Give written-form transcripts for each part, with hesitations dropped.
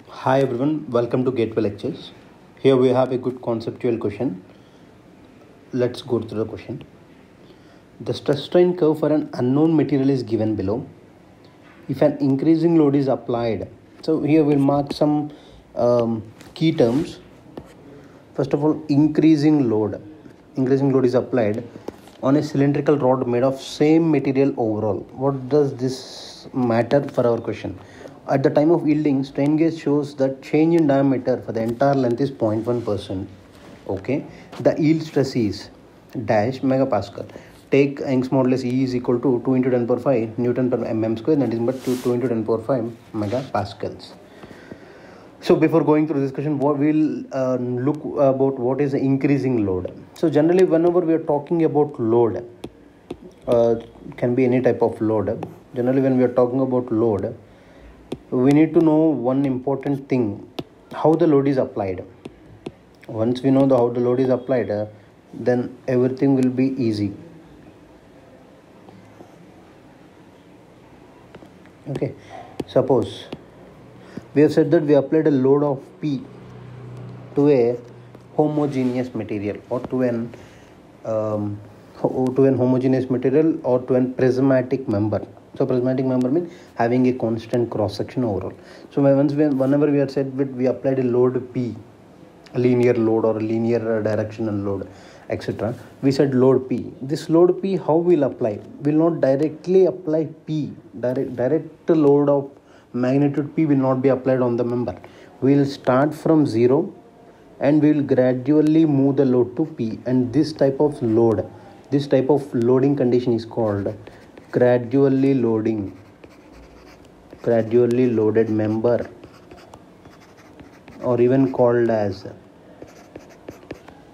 Hi everyone, welcome to Gateway Lectures. Here we have a good conceptual question. Let's go through the question. The stress strain curve for an unknown material is given below. If an increasing load is applied, so here we'll mark some key terms. First of all, increasing load. Increasing load is applied on a cylindrical rod made of same material overall. What does this matter for our question? At the time of yielding, strain gauge shows that change in diameter for the entire length is 0.1%. Okay, the yield stress is dash megapascal. Take Young's modulus E is equal to 2 into 10 power 5 Newton per mm square, that is but 2 into 10 power 5 megapascals. So before going through this question, what we'll look about what is increasing load. So generally, whenever we are talking about load, can be any type of load. Generally, when we are talking about load, we need to know one important thing: how the load is applied. Once we know how the load is applied, then everything will be easy. Okay, suppose we have said that we applied a load of P to a homogeneous material or to an homogeneous material or to an prismatic member. So prismatic member means having a constant cross section overall. So whenever we are said that we applied a load P, a linear load or a linear directional load, etc., we said load P. This load P, how we'll apply? Will not directly apply P. Direct load of magnitude P will not be applied on the member. We will start from 0 and we will gradually move the load to P, and this type of loading condition is called gradually loaded member, or even called as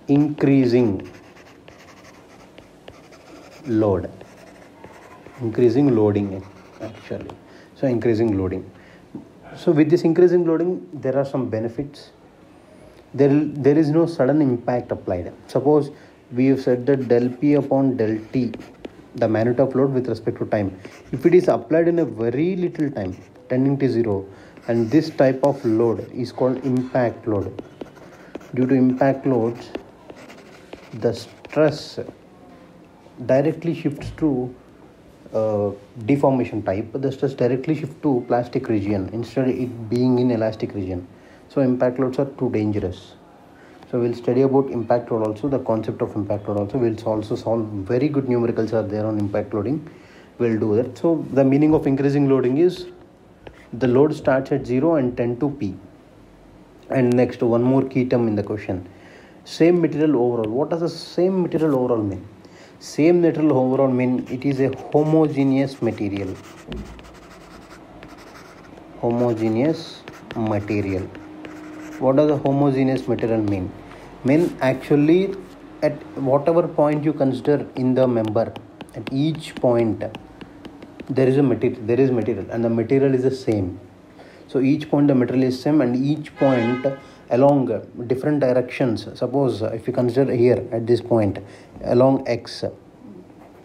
increasing loading actually. So increasing loading. So with this increasing loading, there are some benefits. There is no sudden impact applied. Suppose we have said that del P upon del T, the magnitude of load with respect to time, if it is applied in a very little time tending to 0, and this type of load is called impact load. Due to impact loads, the stress directly shifts to deformation type. The stress directly shifts to plastic region instead of it being in elastic region. So impact loads are too dangerous. So we'll study about impact load also, the concept of impact load also. We'll also solve very good numericals are there on impact loading. We'll do that. So the meaning of increasing loading is the load starts at 0 and tend to P. And next, one more key term in the question: same material overall. What does the same material overall mean? Same material overall mean it is a homogeneous material. Homogeneous material. What does a homogeneous material mean? Mean actually at whatever point you consider in the member, at each point there is material and the material is the same. So each point the material is same, and each point along different directions. Suppose if you consider here at this point along X,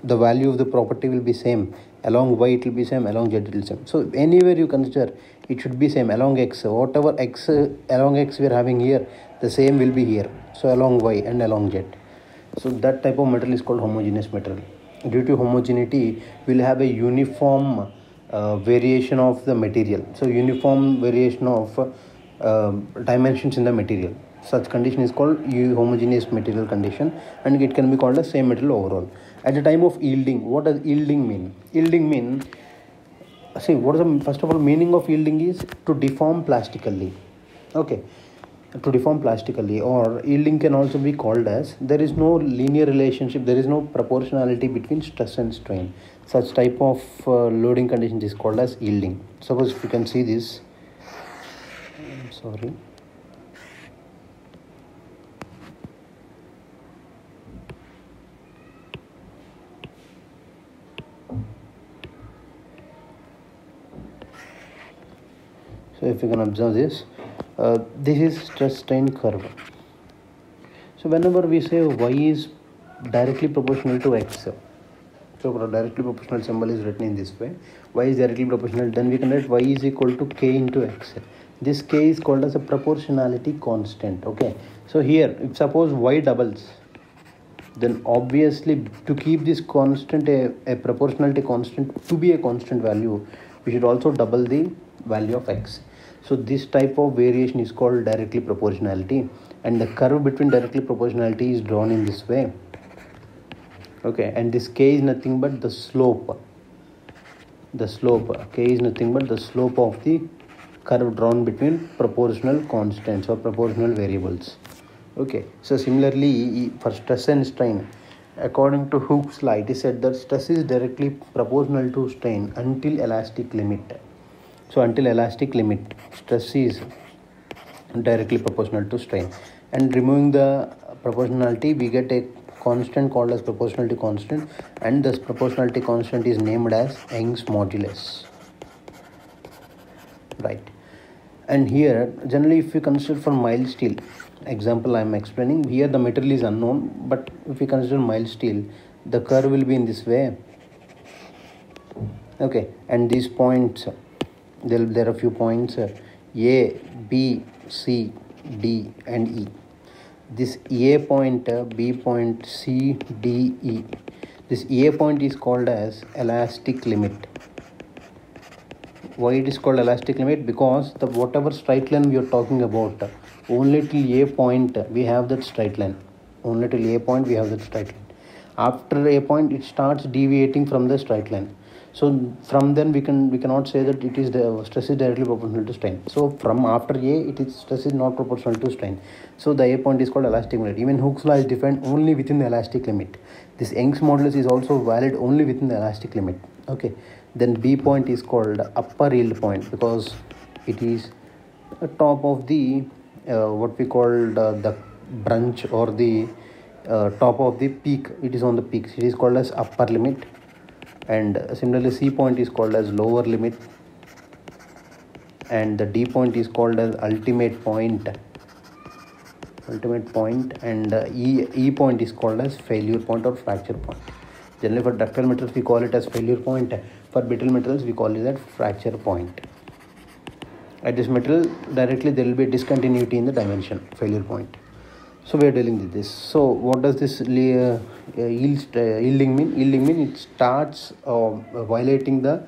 the value of the property will be same. Along Y it will be same, along Z it will be same. So anywhere you consider, it should be same. Along X, whatever X along X we are having here, the same will be here. So along Y and along Z. So that type of material is called homogeneous material. Due to homogeneity, we will have a uniform variation of the material. So uniform variation of dimensions in the material. Such condition is called homogeneous material condition, and it can be called as same material overall. At the time of yielding, what does yielding mean? Yielding mean, see, what is the first of all meaning of yielding is to deform plastically. Okay, to deform plastically, or yielding can also be called as there is no linear relationship, there is no proportionality between stress and strain. Such type of loading condition is called as yielding. Suppose if you can see this, sorry. So if you can observe this, this is stress strain curve. So whenever we say Y is directly proportional to X, so directly proportional symbol is written in this way, Y is directly proportional, then we can write Y is equal to K into X. This k is called as a proportionality constant. Okay, so here if suppose y doubles, then obviously to keep this constant a proportionality constant to be a constant value, we should also double the value of x. So this type of variation is called directly proportionality, and the curve between directly proportionality is drawn in this way. Okay, and this k is nothing but the slope. K is nothing but the slope of the curve drawn between proportional constants or proportional variables. Okay, so similarly for stress and strain, according to Hooke's law, it is said that stress is directly proportional to strain until elastic limit. So until elastic limit, stress is directly proportional to strain, and removing the proportionality, we get a constant called as proportionality constant, and this proportionality constant is named as Young's modulus. Right. And here generally if we consider for mild steel, example I am explaining here, the material is unknown, but if we consider mild steel, the curve will be in this way. Okay, and these points, there are a few points A, B, C, D and E. This A point, B point, C, D, E, this A point is called as elastic limit. Why it is called elastic limit? Because the whatever straight line we are talking about, only till A point we have that straight line. Only till A point we have that straight line. After A point it starts deviating from the straight line. So from then we cannot say that it is the stress is directly proportional to strain. So from after A, stress is not proportional to strain. So the A point is called elastic limit. Even Hooke's law is defined only within the elastic limit. This Young's modulus is also valid only within the elastic limit. Okay. Then B point is called upper yield point because it is the top of the what we call the branch or the top of the peak. It is on the peak. It is called as upper limit. And similarly C point is called as lower limit, and the D point is called as ultimate point, and E point is called as failure point or fracture point. Generally for ductile metals we call it as failure point, for brittle metals we call it as fracture point. At this metal directly there will be a discontinuity in the dimension, failure point. So we are dealing with this. So what does this yielding mean? Yielding mean it starts violating the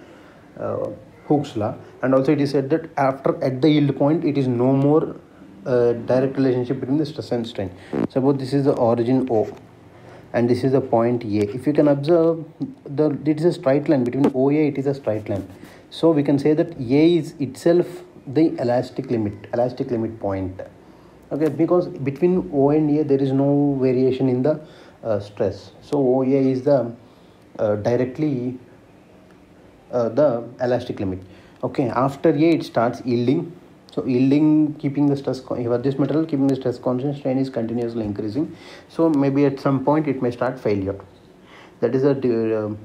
Hooke's law, and also it is said that at the yield point it is no more direct relationship between the stress and strain. Suppose this is the origin O and this is the point A. If you can observe, it is a straight line between OA. It is a straight line. So we can say that A is itself the elastic limit point. Okay, because between O and A there is no variation in the stress. So OA is the directly the elastic limit. Okay, after A it starts yielding. So yielding, keeping the stress, for this metal keeping the stress constant, strain is continuously increasing. So maybe at some point it may start failure. That is the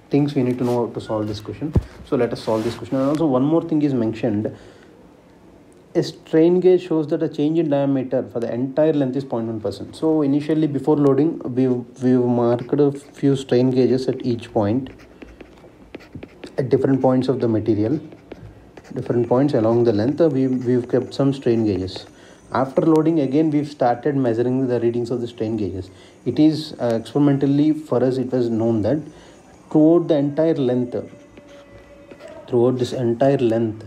things we need to know to solve this question. So let us solve this question. And also one more thing is mentioned. A strain gauge shows that a change in diameter for the entire length is 0.1%. So initially before loading, we marked a few strain gauges at each point, at different points of the material, different points along the length. We've kept some strain gauges. After loading again, we've started measuring the readings of the strain gauges. It is experimentally for us it was known that throughout this entire length,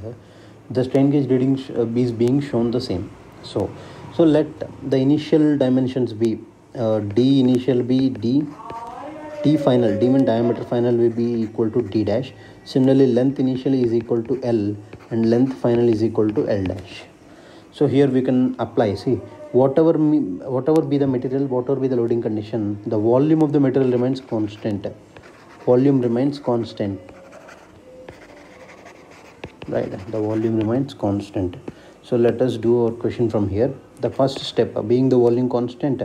the strain gauge reading is being shown the same. So let the initial dimensions be D initial be D, T final, D mean diameter final will be equal to D dash. Similarly, length initially is equal to L and length final is equal to L dash. So here we can apply, see, whatever be the material, whatever be the loading condition, the volume of the material remains constant. Right, the volume remains constant. So let us do our question from here. The first step being the volume constant,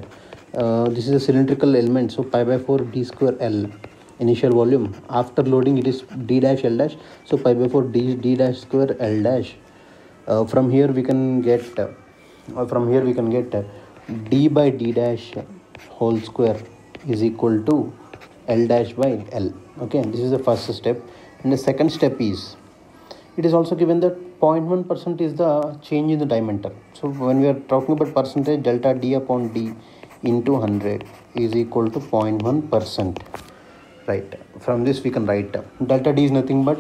this is a cylindrical element, so pi by 4 d square L initial volume. After loading it is d dash L dash, so pi by 4 d dash square L dash. From here we can get d by d dash whole square is equal to L dash by L. Okay, this is the first step. And the second step is, it is also given that 0.1% is the change in the diameter. So when we are talking about percentage, delta D upon D into 100 is equal to 0.1%. Right. From this we can write delta D is nothing but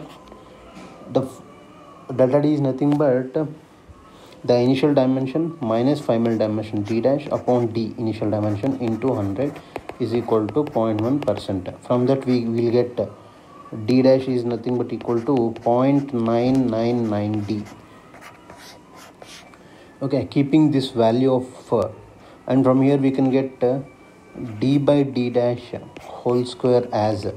the initial dimension minus final dimension D dash upon D initial dimension into 100 is equal to 0.1%. From that we will get D dash is nothing but equal to 0.999 D. Okay, keeping this value of and from here we can get D by D dash whole square as,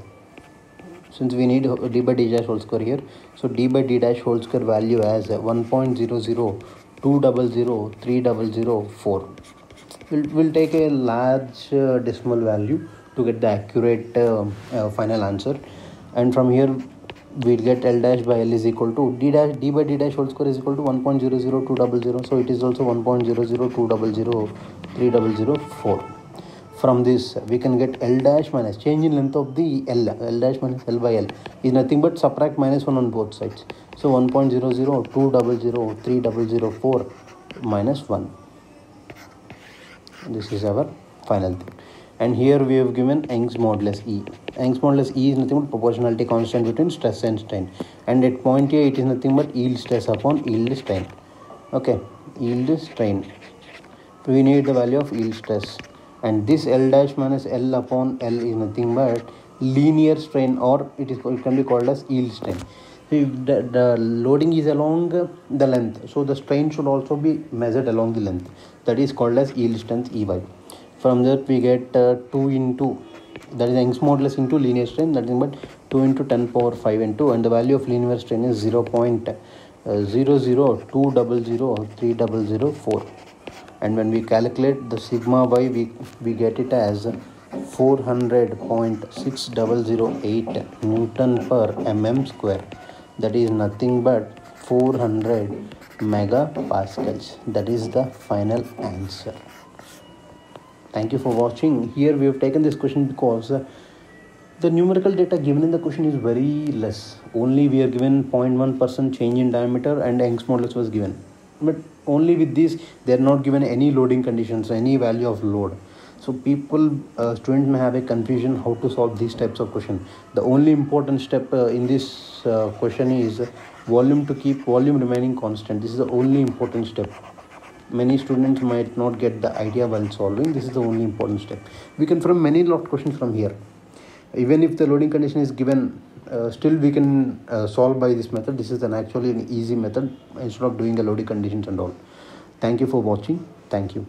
since we need D by D dash whole square here, so D by D dash whole square value as 1.0020030004. We'll take a large decimal value to get the accurate final answer, and from here we'll get L dash by L is equal to D by D dash whole square is equal to 1.002000, so it is also 1.0020030004. From this we can get L dash minus change in length of the L dash minus L by L is nothing but subtract minus 1 on both sides, so 1.0020030004 minus 1. This is our final thing. And here we have given Young's modulus E. Young's modulus E is nothing but proportionality constant between stress and strain, and at point A it is nothing but yield stress upon yield strain. Okay, yield strain, we need the value of yield stress, and this L dash minus L upon L is nothing but linear strain, or it can be called as yield strain. So if the loading is along the length, so the strain should also be measured along the length, that is called as yield strength EY. From that we get 2 into, that is Young's modulus into linear strain, that is but 2 into 10 power 5 into, and the value of linear strain is 0.002003004. And when we calculate the sigma y, we get it as 400.6008 Newton per mm square, that is nothing but 400 megapascals. That is the final answer. Thank you for watching. Here we have taken this question because the numerical data given in the question is very less. Only we are given 0.1% change in diameter and Young's modulus was given, but only with this they are not given any loading conditions, any value of load. So students may have a confusion how to solve these types of question. The only important step in this question is volume, to keep volume remaining constant. This is the only important step. Many students might not get the idea while solving. This is the only important step. We can from many lot questions from here. Even if the loading condition is given, still we can solve by this method. This is actually an easy method instead of doing the loading conditions and all. Thank you for watching. Thank you.